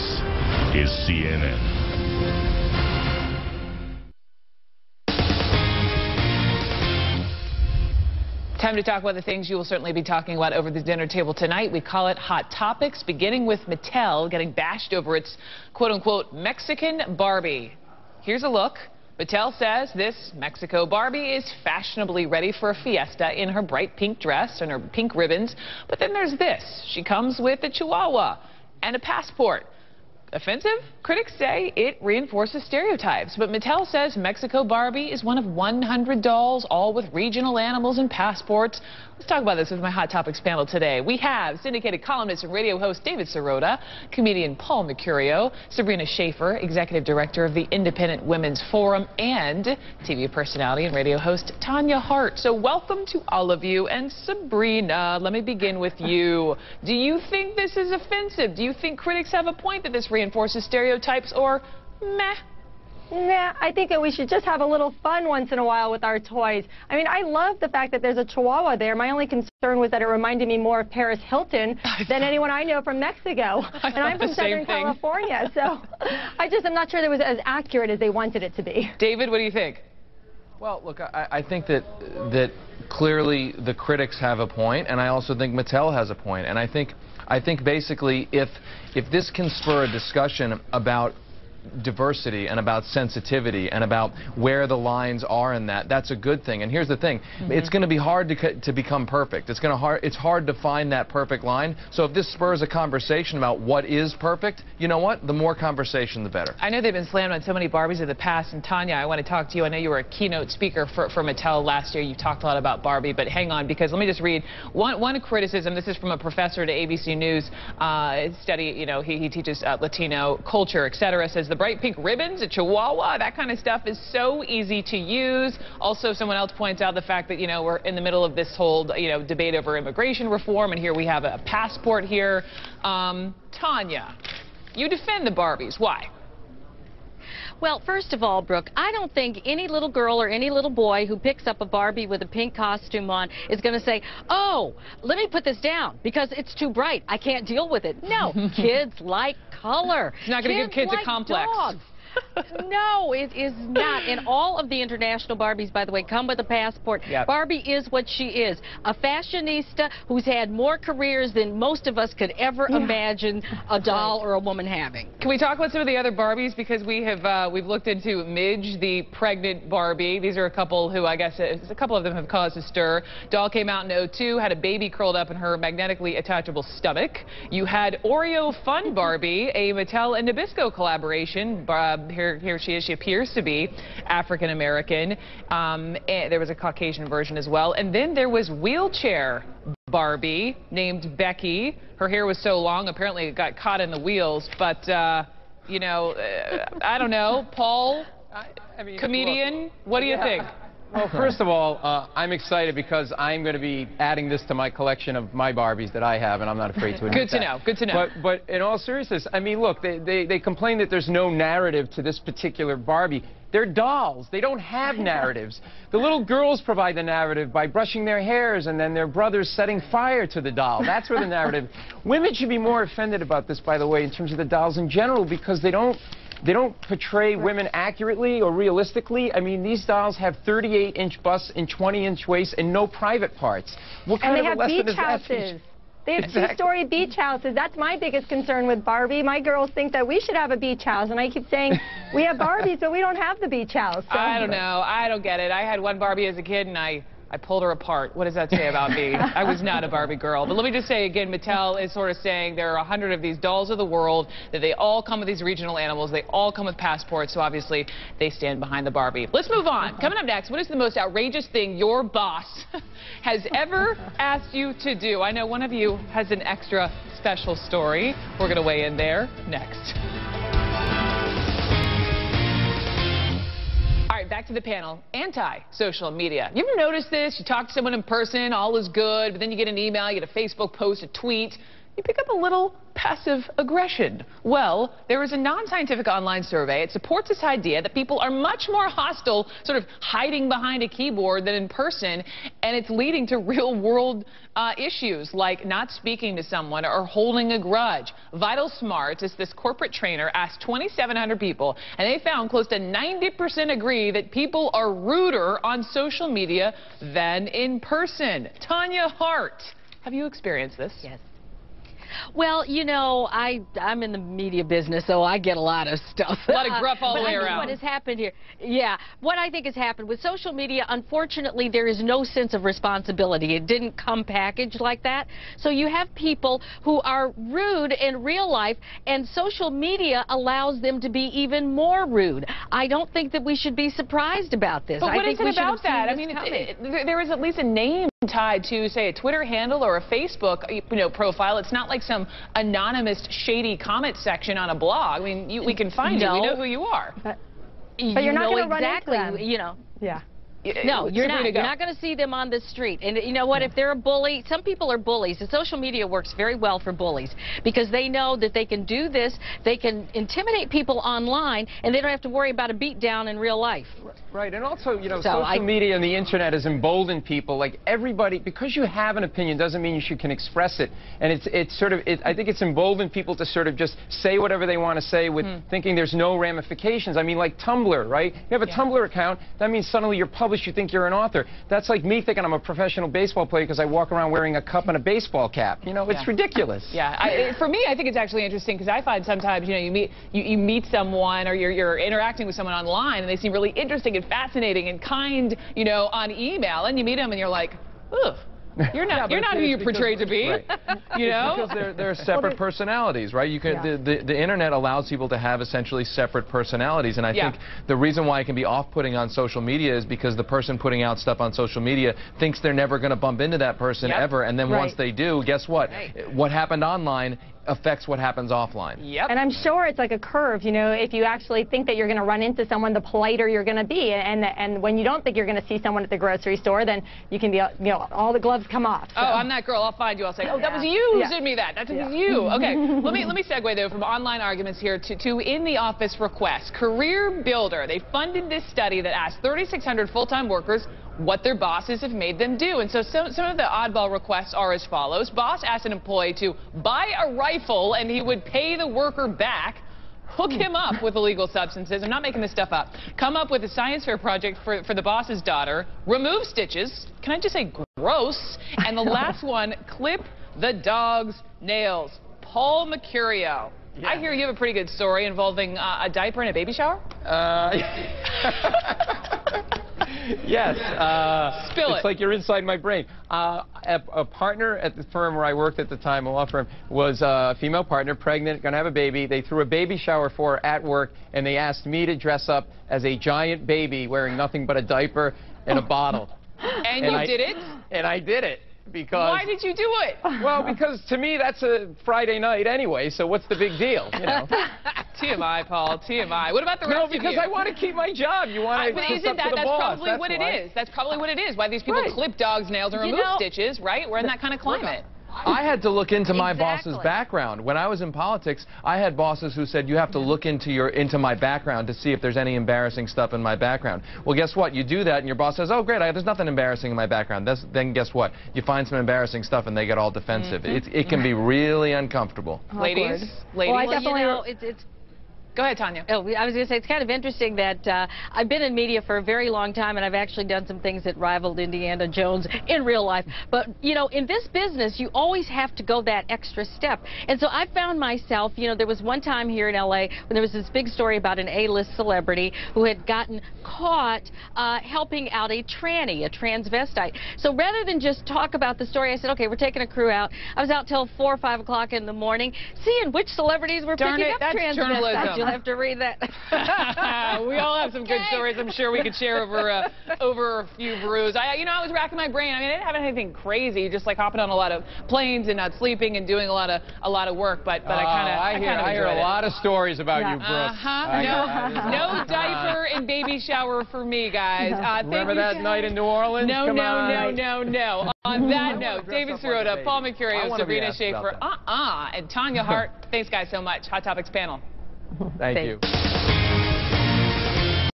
This is CNN. Time to talk about the things you will certainly be talking about over the dinner table tonight. We call it Hot Topics, beginning with Mattel getting bashed over its quote-unquote Mexican Barbie. Here's a look. Mattel says this Mexico Barbie is fashionably ready for a fiesta in her bright pink dress and her pink ribbons. But then there's this. She comes with a chihuahua and a passport. Offensive? Critics say it reinforces stereotypes, but Mattel says Mexico Barbie is one of 100 dolls, all with regional animals and passports. Let's talk about this with my Hot Topics panel today. We have syndicated columnist and radio host David Sirota, comedian Paul Mercurio, Sabrina Schaeffer, executive director of the Independent Women's Forum, and TV personality and radio host Tanya Hart. So welcome to all of you. And Sabrina, let me begin with you. Do you think this is offensive? Do you think critics have a point that this reinforces stereotypes, or meh? Nah, I think that we should just have a little fun once in a while with our toys. I mean, I love the fact that there's a chihuahua there. My only concern was that it reminded me more of Paris Hilton than anyone I know from Mexico. And I'm from Southern California, so I just am not sure that it was as accurate as they wanted it to be. David, what do you think? Well, look, I think that clearly the critics have a point, and I also think Mattel has a point. And I think basically if this can spur a discussion about diversity and about sensitivity and about where the lines are in that's a good thing. And here's the thing, it's going to be hard to become perfect. It's hard to find that perfect line. So if this spurs a conversation about what is perfect, you know what? The more conversation, the better. I know they've been slammed on so many Barbies in the past, and Tanya, I want to talk to you. I know you were a keynote speaker for Mattel last year. You talked a lot about Barbie, but hang on, because let me just read one criticism. This is from a professor at ABC News study. You know, he teaches Latino culture, etc. Says the bright pink ribbons, a chihuahua, that kind of stuff is so easy to use. Also, someone else points out the fact that, you know, we're in the middle of this whole, debate over immigration reform, and here we have a passport here. Tanya, you defend the Barbies. Why? Well, first of all, Brooke, I don't think any little girl or any little boy who picks up a Barbie with a pink costume on is going to say, oh, let me put this down because it's too bright. I can't deal with it. No, kids like color. It's not going to give kids like a complex. Dogs. No, it is not. And all of the international Barbies, by the way, come with a passport. Yep. Barbie is what she is, a fashionista who's had more careers than most of us could ever imagine a doll or a woman having. Can we talk about some of the other Barbies? Because we've looked into Midge, the pregnant Barbie. These are a couple who, I guess, a couple of them have caused a stir. Doll came out in '02, had a baby curled up in her magnetically attachable stomach. You had Oreo Fun Barbie, a Mattel and Nabisco collaboration. Here she is. She appears to be African-American. And there was a Caucasian version as well. And then there was Wheelchair Barbie named Becky. Her hair was so long, apparently it got caught in the wheels. But, I don't know. Paul, comedian, what do you think? Well, first of all, I'm excited because I'm going to be adding this to my collection of my Barbies that I have, and I'm not afraid to admit Good to know. Good to know. But in all seriousness, I mean, look, they complain that there's no narrative to this particular Barbie. They're dolls. They don't have narratives. The little girls provide the narrative by brushing their hairs and then their brothers setting fire to the doll. That's where the narrative. Women should be more offended about this, by the way, in terms of the dolls in general, because they don't portray women accurately or realistically. I mean, these dolls have 38-inch busts and 20-inch waists and no private parts. What kind of a lesson is that? They have two-story beach houses. That's my biggest concern with Barbie. My girls think that we should have a beach house, and I keep saying we have Barbies, but we don't have the beach house. So. I don't know. I don't get it. I had one Barbie as a kid, and I pulled her apart. What does that say about me? I was not a Barbie girl. But let me just say again, Mattel is sort of saying there are 100 of these dolls of the world, that they all come with these regional animals, they all come with passports, so obviously they stand behind the Barbie. Let's move on. Coming up next, what is the most outrageous thing your boss has ever asked you to do? I know one of you has an extra special story. We're going to weigh in there next. Back to the panel. Anti-social media. You ever noticed this? You talk to someone in person, all is good, but then you get an email, you get a Facebook post, a tweet. you pick up a little passive aggression. Well, there is a non-scientific online survey. It supports this idea that people are much more hostile, sort of hiding behind a keyboard than in person, and it's leading to real-world issues like not speaking to someone or holding a grudge. Vital Smarts is this corporate trainer asked 2,700 people, and they found close to 90% agree that people are ruder on social media than in person. Tanya Hart, have you experienced this? Yes. Well, you know, I'm in the media business, so I get a lot of stuff. A lot of gruff all the way around. What has happened here, what I think has happened with social media, unfortunately, there is no sense of responsibility. It didn't come packaged like that. So you have people who are rude in real life, and social media allows them to be even more rude. I don't think that we should be surprised about this. But what is it about that? I mean, there is at least a name tied to, say, a Twitter handle or a Facebook, profile. It's not like some anonymous, shady comment section on a blog. I mean, we can find you. We know who you are. But you're not going to run into them. Yeah. No, you're not. You're not going to see them on the street. And you know what? If they're a bully, some people are bullies. And social media works very well for bullies because they know that they can do this. They can intimidate people online, and they don't have to worry about a beat down in real life. Right. And also, social media and the internet has emboldened people. Like everybody, because you have an opinion doesn't mean you can express it. And I think it's emboldened people to sort of just say whatever they want to say with thinking there's no ramifications. I mean, like Tumblr, right? You have a Tumblr account, that means suddenly you're published. You think you're an author. That's like me thinking I'm a professional baseball player because I walk around wearing a cup and a baseball cap. It's ridiculous. Yeah. For me, I think it's actually interesting because I find sometimes, you meet someone or you're interacting with someone online and they seem really interesting and fascinating and kind, on email, and you meet them and you're like, ugh. You're not who you're portrayed to be, right. Because they're separate personalities, right? The internet allows people to have essentially separate personalities, and I think the reason why it can be off-putting on social media is because the person putting out stuff on social media thinks they're never going to bump into that person ever, and then once they do, guess what? What happened online affects what happens offline. And I'm sure it's like a curve, if you actually think that you're going to run into someone, the politer you're going to be, and when you don't think you're going to see someone at the grocery store, then you can be, all the gloves come off. So. Oh, I'm that girl. I'll find you. I'll say, oh, that was you who sent me that. That was you. Okay, let me segue though from online arguments here to in-the-office requests. Career Builder, they funded this study that asked 3,600 full-time workers what their bosses have made them do. And so some of the oddball requests are as follows. Boss asked an employee to buy a rifle and he would pay the worker back. Hook him up with illegal substances. I'm not making this stuff up. Come up with a science fair project for the boss's daughter. Remove stitches. Can I just say gross? And the last one, clip the dog's nails. Paul Mercurio. Yeah. I hear you have a pretty good story involving a diaper and a baby shower? Yes. Spill it. It's like you're inside my brain. A partner at the firm where I worked at the time, a law firm, was a female partner, pregnant, going to have a baby. They threw a baby shower for her at work, and they asked me to dress up as a giant baby wearing nothing but a diaper and a bottle. And you did it? And I did it. Because, why did you do it? Well, because to me that's a Friday night anyway, so what's the big deal? TMI, Paul, TMI. What about the rest of you? No, because I want to keep my job. You want to But isn't that, that's probably what it is. That's probably what it is. Why these people clip dogs' nails and remove stitches, right? We're in that kind of climate. I had to look into my boss's background. When I was in politics, I had bosses who said, you have to look into my background to see if there's any embarrassing stuff in my background. Well, guess what? You do that, and your boss says, oh, great, there's nothing embarrassing in my background. Then guess what? You find some embarrassing stuff, and they get all defensive. It can be really uncomfortable. Ladies? Well, I definitely... Go ahead, Tanya. Oh, I was going to say, it's kind of interesting that I've been in media for a very long time, and I've actually done some things that rivaled Indiana Jones in real life. But, in this business, you always have to go that extra step. And so I found myself, there was one time here in L.A. when there was this big story about an A-list celebrity who had gotten caught helping out a tranny, a transvestite. So rather than just talk about the story, I said, okay, we're taking a crew out. I was out till 4 or 5 o'clock in the morning, seeing which celebrities were picking up transvestites. Journalism. have to read that. We all have some good stories I'm sure we could share over a few brews. I was racking my brain. I mean, I didn't have anything crazy, just like hopping on a lot of planes and not sleeping and doing a lot of work. But I hear a lot of stories about you, Brooke. No diaper and baby shower for me, guys. Remember that night in New Orleans? No. On that note, David Sirota, Paul Mercurio, Sabrina Schaeffer, and Tanya Hart. Thanks, guys, so much. Hot Topics panel. Thank you.